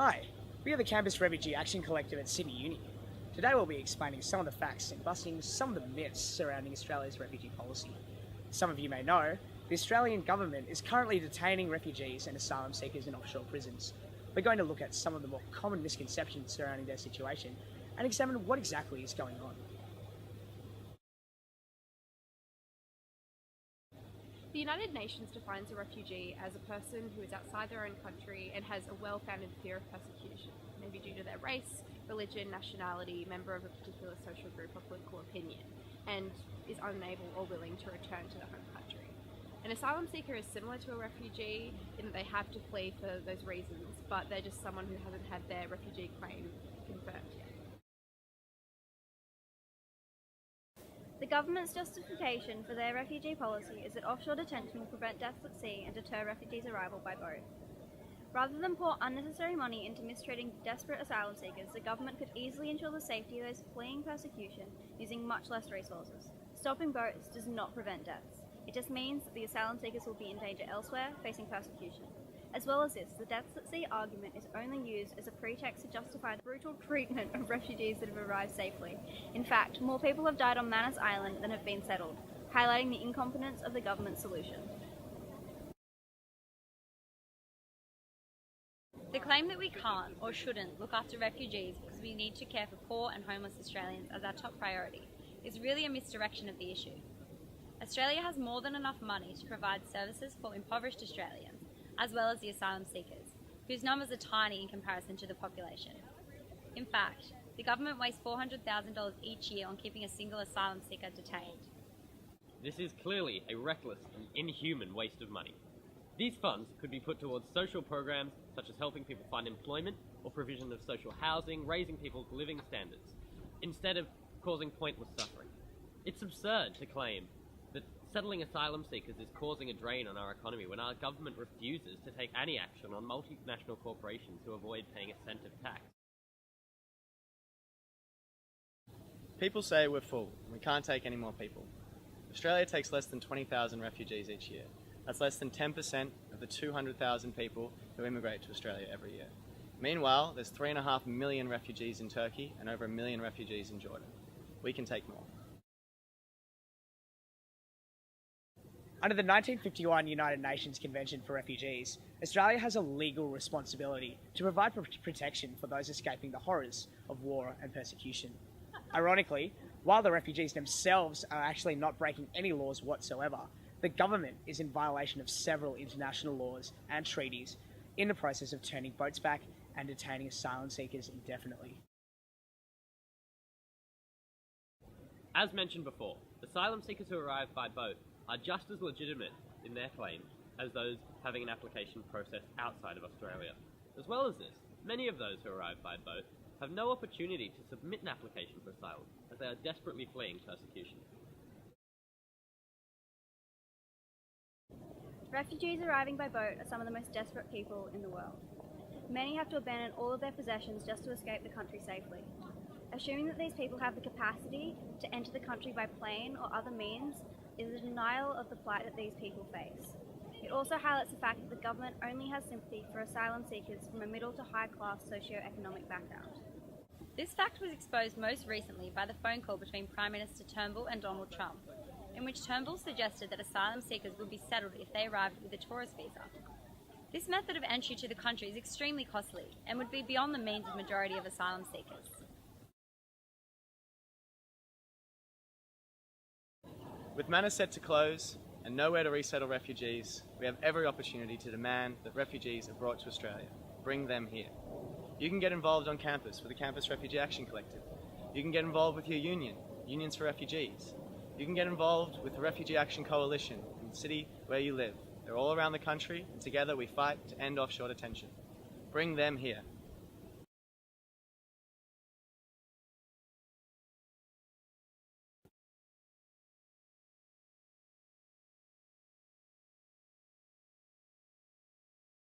Hi, we are the Campus Refugee Action Collective at Sydney Uni. Today we'll be explaining some of the facts and busting some of the myths surrounding Australia's refugee policy. As some of you may know, the Australian government is currently detaining refugees and asylum seekers in offshore prisons. We're going to look at some of the more common misconceptions surrounding their situation and examine what exactly is going on. The United Nations defines a refugee as a person who is outside their own country and has a well-founded fear of persecution, maybe due to their race, religion, nationality, member of a particular social group or political opinion, and is unable or willing to return to their home country. An asylum seeker is similar to a refugee in that they have to flee for those reasons, but they're just someone who hasn't had their refugee claim confirmed yet. The government's justification for their refugee policy is that offshore detention will prevent deaths at sea and deter refugees' arrival by boat. Rather than pour unnecessary money into mistreating desperate asylum seekers, the government could easily ensure the safety of those fleeing persecution using much less resources. Stopping boats does not prevent deaths. It just means that the asylum seekers will be in danger elsewhere, facing persecution. As well as this, the deaths at sea argument is only used as a pretext to justify the brutal treatment of refugees that have arrived safely. In fact, more people have died on Manus Island than have been settled, highlighting the incompetence of the government's solution. The claim that we can't or shouldn't look after refugees because we need to care for poor and homeless Australians as our top priority is really a misdirection of the issue. Australia has more than enough money to provide services for impoverished Australians, as well as the asylum seekers, whose numbers are tiny in comparison to the population. In fact, the government wastes $400,000 each year on keeping a single asylum seeker detained. This is clearly a reckless and inhuman waste of money. These funds could be put towards social programs such as helping people find employment or provision of social housing, raising people's living standards, instead of causing pointless suffering. It's absurd to claim that settling asylum seekers is causing a drain on our economy when our government refuses to take any action on multinational corporations who avoid paying a cent of tax. People say we're full and we can't take any more people. Australia takes less than 20,000 refugees each year. That's less than 10% of the 200,000 people who immigrate to Australia every year. Meanwhile, there's 3.5 million refugees in Turkey and over 1 million refugees in Jordan. We can take more. Under the 1951 United Nations Convention for Refugees, Australia has a legal responsibility to provide protection for those escaping the horrors of war and persecution. Ironically, while the refugees themselves are actually not breaking any laws whatsoever, the government is in violation of several international laws and treaties in the process of turning boats back and detaining asylum seekers indefinitely. As mentioned before, asylum seekers who arrive by boat are just as legitimate in their claims as those having an application processed outside of Australia. As well as this, many of those who arrive by boat have no opportunity to submit an application for asylum as they are desperately fleeing persecution. Refugees arriving by boat are some of the most desperate people in the world. Many have to abandon all of their possessions just to escape the country safely. Assuming that these people have the capacity to enter the country by plane or other means is a denial of the plight that these people face. It also highlights the fact that the government only has sympathy for asylum seekers from a middle to high class socio-economic background. This fact was exposed most recently by the phone call between Prime Minister Turnbull and Donald Trump, in which Turnbull suggested that asylum seekers would be settled if they arrived with a tourist visa. This method of entry to the country is extremely costly and would be beyond the means of the majority of asylum seekers. With Manus set to close and nowhere to resettle refugees, we have every opportunity to demand that refugees are brought to Australia. Bring them here. You can get involved on campus with the Campus Refugee Action Collective. You can get involved with your union, Unions for Refugees. You can get involved with the Refugee Action Coalition in the city where you live. They're all around the country, and together we fight to end offshore detention. Bring them here.